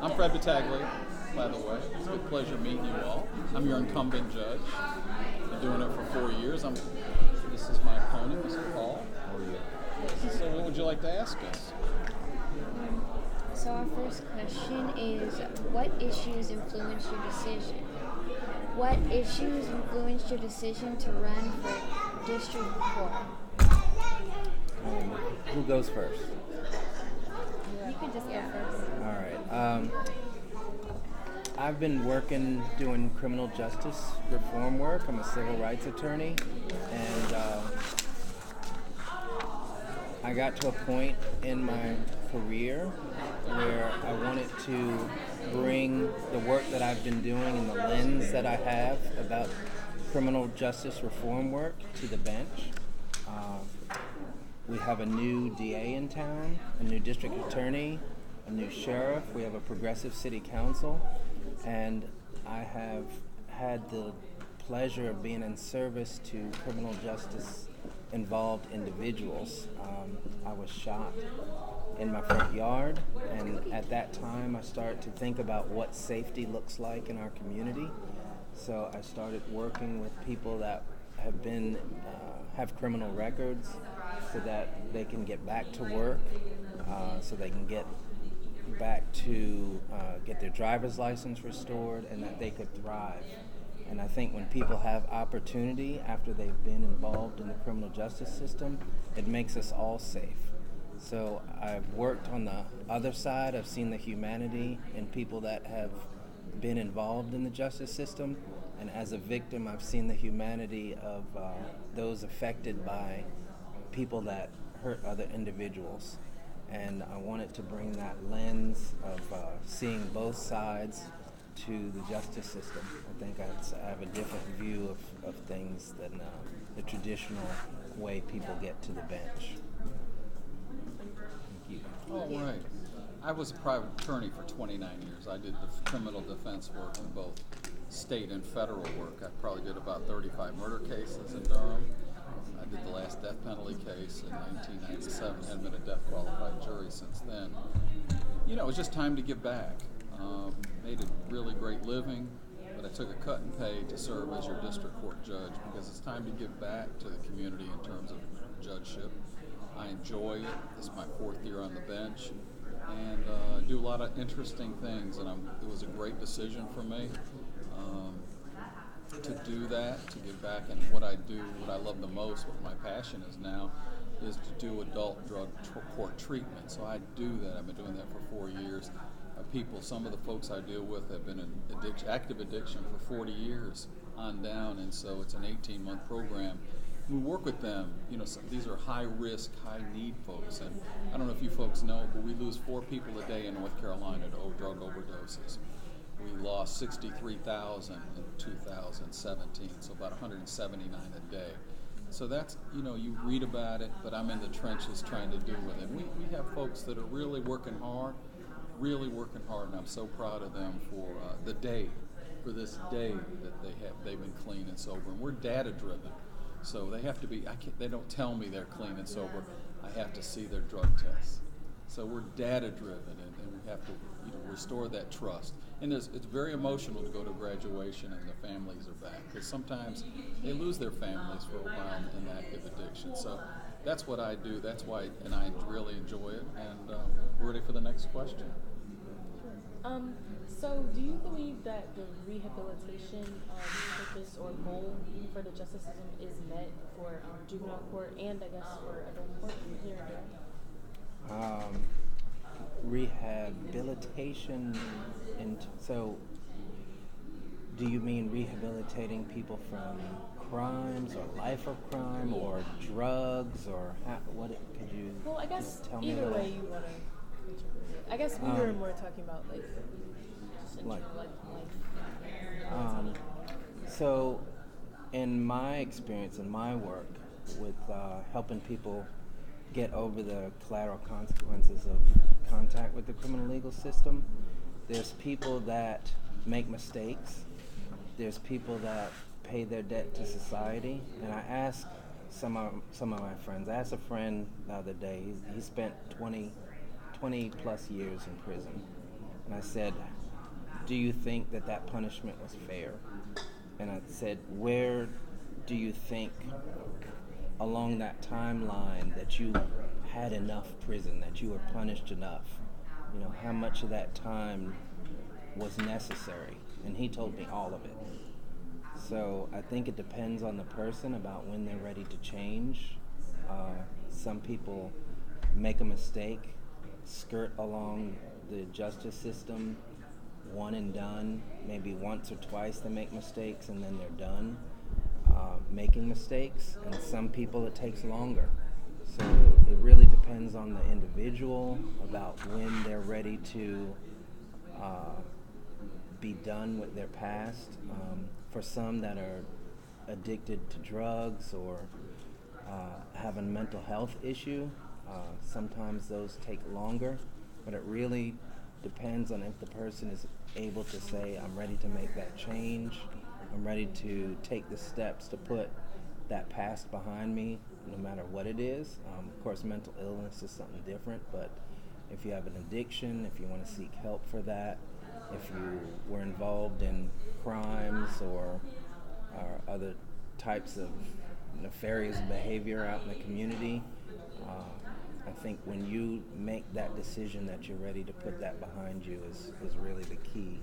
I'm Fred Battaglia, by the way. It's a good pleasure meeting you all. I'm your incumbent judge. Been doing it for 4 years. This is my opponent, Mr. Paul. How are you? So what would you like to ask us? So our first question is, what issues influenced your decision? What issues influenced your decision to run for district court? Who goes first? You can just go first. All right. I've been doing criminal justice reform work. I'm a civil rights attorney, and I got to a point in my career where I wanted to bring the work that I've been doing and the lens that I have about criminal justice reform work to the bench. We have a new DA in town, a new district attorney, a new sheriff. We have a progressive city council, and I have had the pleasure of being in service to criminal justice involved individuals. I was shot in my front yard, and at that time I started to think about what safety looks like in our community. So I started working with people that have criminal records so that they can get back to work, so they can get back to get their driver's license restored, and that they could thrive. And I think when people have opportunity after they've been involved in the criminal justice system, it makes us all safe. So I've worked on the other side. I've seen the humanity in people that have been involved in the justice system. And as a victim, I've seen the humanity of those affected by people that hurt other individuals. And I wanted to bring that lens of seeing both sides to the justice system. I think I have a different view of things than the traditional way people get to the bench. Thank you. All right. I was a private attorney for 29 years. I did the criminal defense work in both state and federal work. I probably did about 35 murder cases in Durham. I did the last death penalty case in 1997. Hadn't been a death qualified jury since then. You know, it was just time to give back. Made a really great living, but I took a cut in pay to serve as your district court judge because it's time to give back to the community in terms of judgeship. I enjoy it. This is my 4th year on the bench, and do a lot of interesting things, and it was a great decision for me to do that, to give back. And what I do, what I love the most, what my passion is now, is to do adult drug court treatment. So I do that. I've been doing that for 4 years. Some of the folks I deal with have been in active addiction for 40 years on down, and so it's an 18-month program. We work with them. You know, these are high-risk, high-need folks, and I don't know if you folks know, but we lose 4 people a day in North Carolina to drug overdoses. We lost 63,000 in 2017, so about 179 a day. So that's, you read about it, but I'm in the trenches trying to do with it. We have folks that are really working hard, and I'm so proud of them for this day that they've been clean and sober. And we're data driven, so they have to be. They don't tell me they're clean and sober. I have to see their drug tests. So we're data driven, and we have to restore that trust. And it's very emotional to go to graduation and the families are back, because sometimes they lose their families for a while in active addiction. So that's what I do. That's why, and I really enjoy it. And we're ready for the next question. So do you believe that the rehabilitation purpose or goal for the justice system is met for juvenile court and I guess for adult court here in Durham? Rehabilitation, so do you mean rehabilitating people from crimes or life of crime or drugs, or what could you Well, I guess tell me either a little? way you want to contribute it. I guess we were more talking about just in Like- general, life. So in my experience, in my work with helping people get over the collateral consequences of contact with the criminal legal system, there's people that make mistakes, there's people that pay their debt to society. And I asked some of my friends, I asked a friend the other day, he spent 20 plus years in prison, and I I said, do you think that that punishment was fair? And I said, where do you think along that timeline that you had enough prison, that you were punished enough? You know, how much of that time was necessary? And he told me all of it. So I think it depends on the person about when they're ready to change. Some people make a mistake, skirt along the justice system, one and done. Maybe once or twice they make mistakes and then they're done making mistakes. And some people it takes longer. So it really depends on the individual about when they're ready to be done with their past. For some that are addicted to drugs or have a mental health issue, sometimes those take longer, but it really depends on if the person is able to say, I'm ready to make that change, I'm ready to take the steps to put that past behind me, no matter what it is. Of course, mental illness is something different, but if you have an addiction, if you want to seek help for that, if you were involved in crimes or other types of nefarious behavior out in the community, I think when you make that decision that you're ready to put that behind you is really the key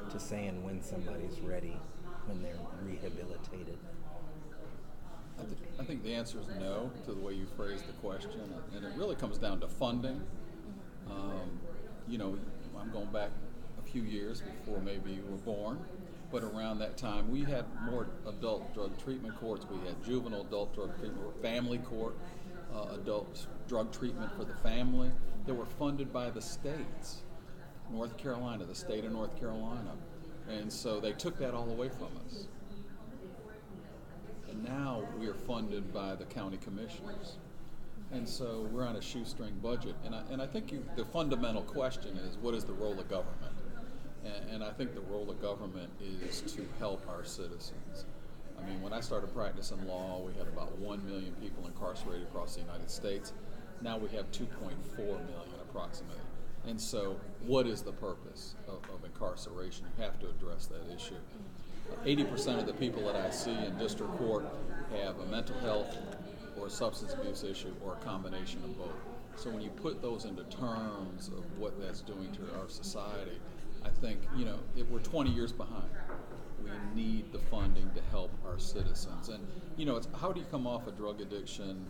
to saying when somebody's ready, when they're rehabilitated. I think the answer is no to the way you phrased the question, and it really comes down to funding. You know, I'm going back a few years before maybe you were born, but around that time we had more adult drug treatment courts. We had juvenile adult drug treatment, family court, adult drug treatment for the family that were funded by the states. North Carolina, the state of North Carolina. And so they took that all away from us. And now we are funded by the county commissioners. And so we're on a shoestring budget. And I think the fundamental question is, what is the role of government? And I think the role of government is to help our citizens. I mean, when I started practicing law, we had about 1 million people incarcerated across the United States. Now we have 2.4 million approximately. And so what is the purpose of incarceration? You have to address that issue. 80% of the people that I see in district court have a mental health or a substance abuse issue or a combination of both. So when you put those into terms of what that's doing to our society, I think, you know, we're 20 years behind. We need the funding to help our citizens. And, you know, it's how do you come off a drug addiction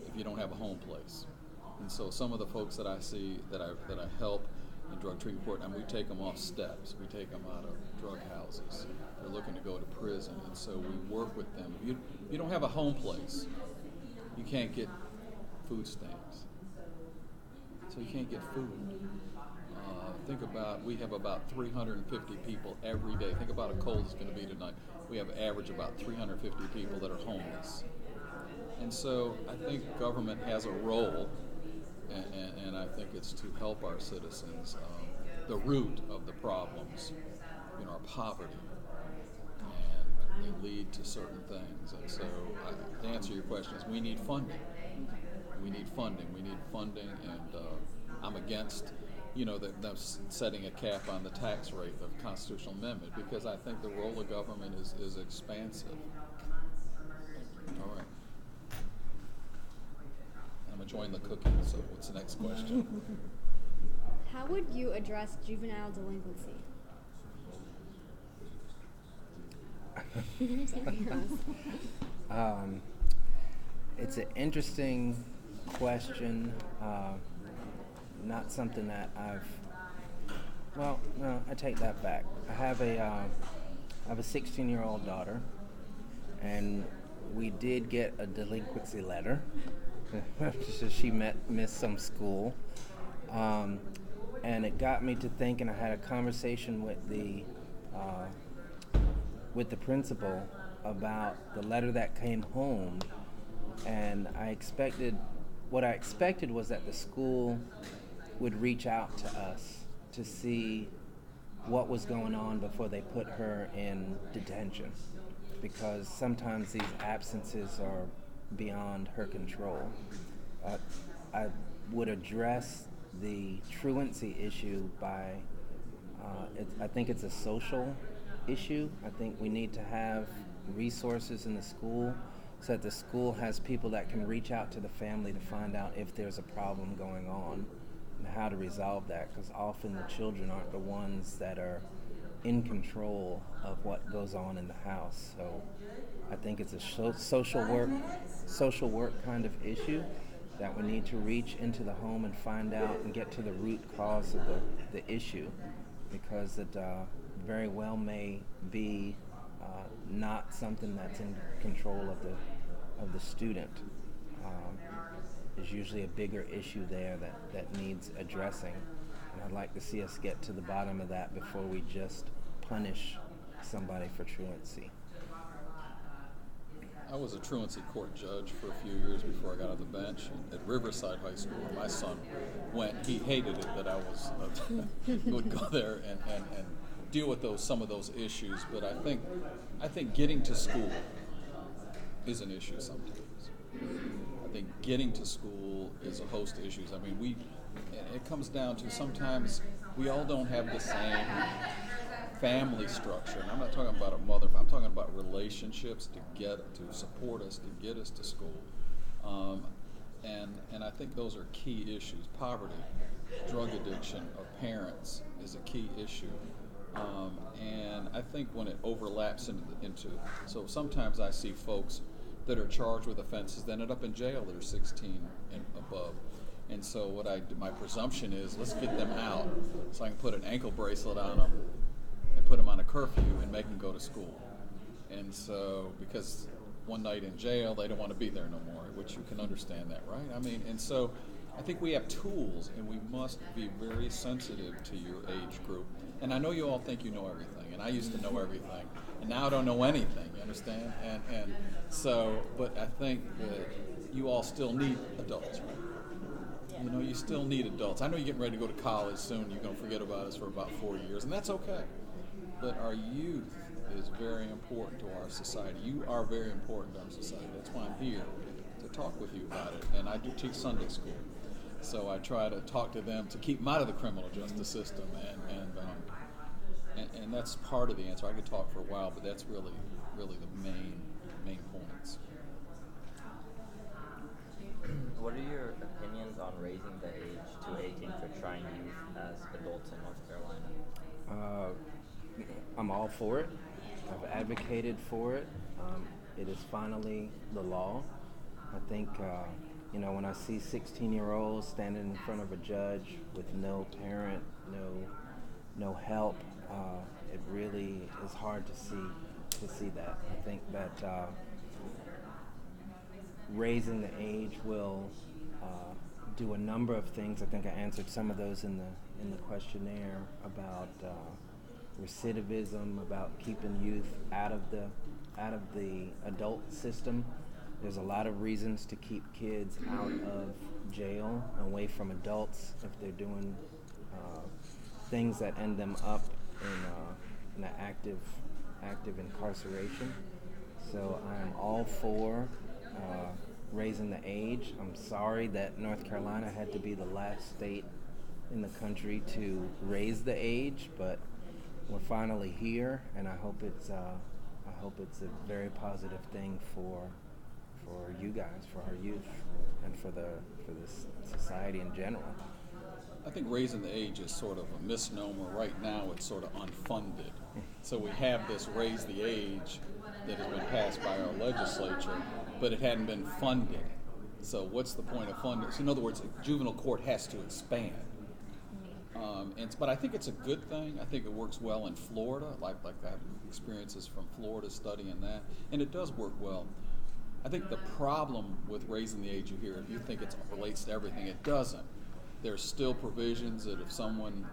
if you don't have a home place? And so some of the folks that I see that I help in drug treatment court, and we take them off steps. We take them out of drug houses. They're looking to go to prison, and so we work with them. If you don't have a home place, you can't get food stamps. So you can't get food. Think about, we have about 350 people every day. Think about how cold it's going to be tonight. We have an average about 350 people that are homeless. And so I think government has a role, and I think it's to help our citizens. The root of the problems, you know, are poverty, and they lead to certain things. And so to answer your question is we need funding. We need funding. We need funding, and I'm against, you know, them setting a cap on the tax rate of constitutional amendment, because I think the role of government is expansive. All right. I'm enjoying the cooking, so what's the next question? How would you address juvenile delinquency? It's an interesting question. Not something that I take that back. I have a 16-year-old daughter, and we did get a delinquency letter. So she missed some school, and it got me to thinking. I had a conversation with the principal about the letter that came home, and what I expected was that the school would reach out to us to see what was going on before they put her in detention, because sometimes these absences are beyond her control. I would address the truancy issue by I think it's a social issue. I think we need to have resources in the school so that the school has people that can reach out to the family to find out if there's a problem going on and how to resolve that, because often the children aren't the ones that are in control of what goes on in the house. So I think it's a social work kind of issue that we need to reach into the home and find out and get to the root cause of the issue, because it very well may be not something that's in control of the student. There's usually a bigger issue there that needs addressing, and I'd like to see us get to the bottom of that before we just punish somebody for truancy. I was a truancy court judge for a few years before I got on the bench at Riverside High School. My son went. He hated it that I was would go there and deal with some of those issues. But I think getting to school is an issue sometimes. I think getting to school is a host of issues. I mean, it comes down to sometimes we all don't have the same family structure, and I'm not talking about a mother. I'm talking about relationships to support us, to get us to school, and I think those are key issues. Poverty, drug addiction of parents is a key issue, and I think when it overlaps into so sometimes I see folks that are charged with offenses that end up in jail that are 16 and above. And so my presumption is, let's get them out so I can put an ankle bracelet on them and put them on a curfew and make them go to school. And so, because one night in jail, they don't want to be there no more, which you can understand that, right? I mean, and so I think we have tools, and we must be very sensitive to your age group. And I know you all think you know everything, and I used to know everything, and now I don't know anything, you understand? And so, but I think that you all still need adults, right? You know, you still need adults. I know you're getting ready to go to college soon. You're going to forget about us for about 4 years, and that's okay. But our youth is very important to our society. You are very important to our society. That's why I'm here to talk with you about it. And I do teach Sunday school, so I try to talk to them to keep them out of the criminal justice system, and that's part of the answer. I could talk for a while, but that's really the main points. What are your opinions on raising the age to 18 for trying youth as adults in North Carolina? I'm all for it. I've advocated for it. It is finally the law. I think, when I see 16-year-olds standing in front of a judge with no parent, no help, it really is hard to see that. I think that raising the age will do a number of things. I think I answered some of those in the questionnaire about recidivism, about keeping youth out of the adult system. There's a lot of reasons to keep kids out of jail, away from adults, if they're doing things that end them up in an active incarceration. So I'm all for raising the age. I'm sorry that North Carolina had to be the last state in the country to raise the age, but we're finally here, and I hope it's a very positive thing for you guys, for our youth, and for this society in general. I think raising the age is sort of a misnomer. Right now it's sort of unfunded. So we have this raise the age that has been passed by our legislature, but it hadn't been funded. So what's the point of funding? So in other words, juvenile court has to expand. But I think it's a good thing. I think it works well in Florida. Like I have experiences from Florida studying that, and it does work well. I think the problem with raising the age you hear, if you think it relates to everything, it doesn't. There's still provisions that if someone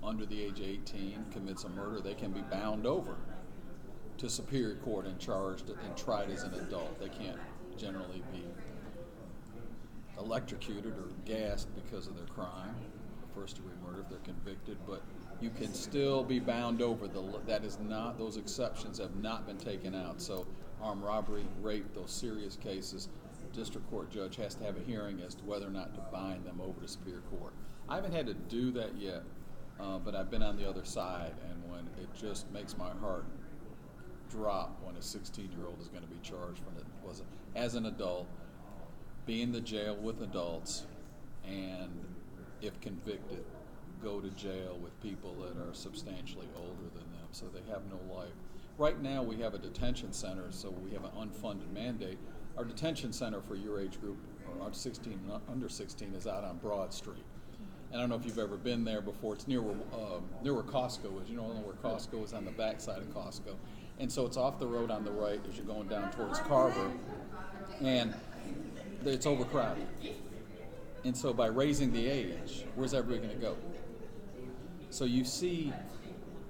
under the age of 18 commits a murder, they can be bound over to Superior Court and charged and tried as an adult. They can't generally be electrocuted or gassed because of their crime, first-degree murder, if they're convicted, but you can still be bound over. Those exceptions have not been taken out. So armed robbery, rape, those serious cases, district court judge has to have a hearing as to whether or not to bind them over to Superior Court. I haven't had to do that yet, but I've been on the other side, and when it just makes my heart drop when a 16-year-old is going to be charged when it was as an adult, be in the jail with adults, and if convicted, go to jail with people that are substantially older than them, so they have no life. Right now we have a detention center, so we have an unfunded mandate. Our detention center for your age group, or under 16, is out on Broad Street. And I don't know if you've ever been there before. It's near where Costco is. You know where Costco is, on the backside of Costco. And so it's off the road on the right as you're going down towards Carver. And it's overcrowded. And so by raising the age, where's everybody going to go? So you see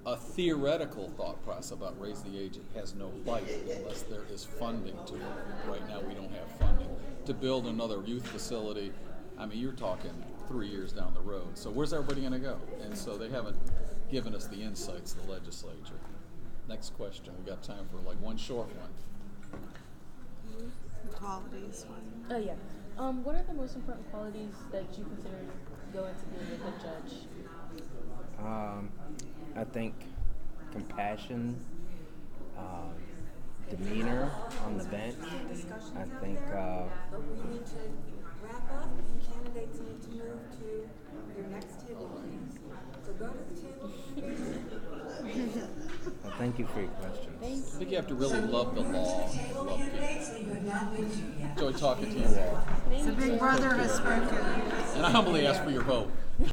a theoretical thought process about raising the age. It has no bite unless there is funding to it. Right now we don't have funding. To build another youth facility, I mean, you're talking 3 years down the road. So where's everybody going to go? And so they haven't given us the insights, the legislature. Next question. We got time for like one short one. Qualities. Yeah. What are the most important qualities that you consider go into being a good judge? I think compassion, demeanor on the bench. I think But we need to wrap up, and candidates need to move to your next table, please. So go to the table. thank you for your questions. I think you have to really love the law, love people. Enjoy talking to you all. The big brother has spoken. And I humbly ask for your vote.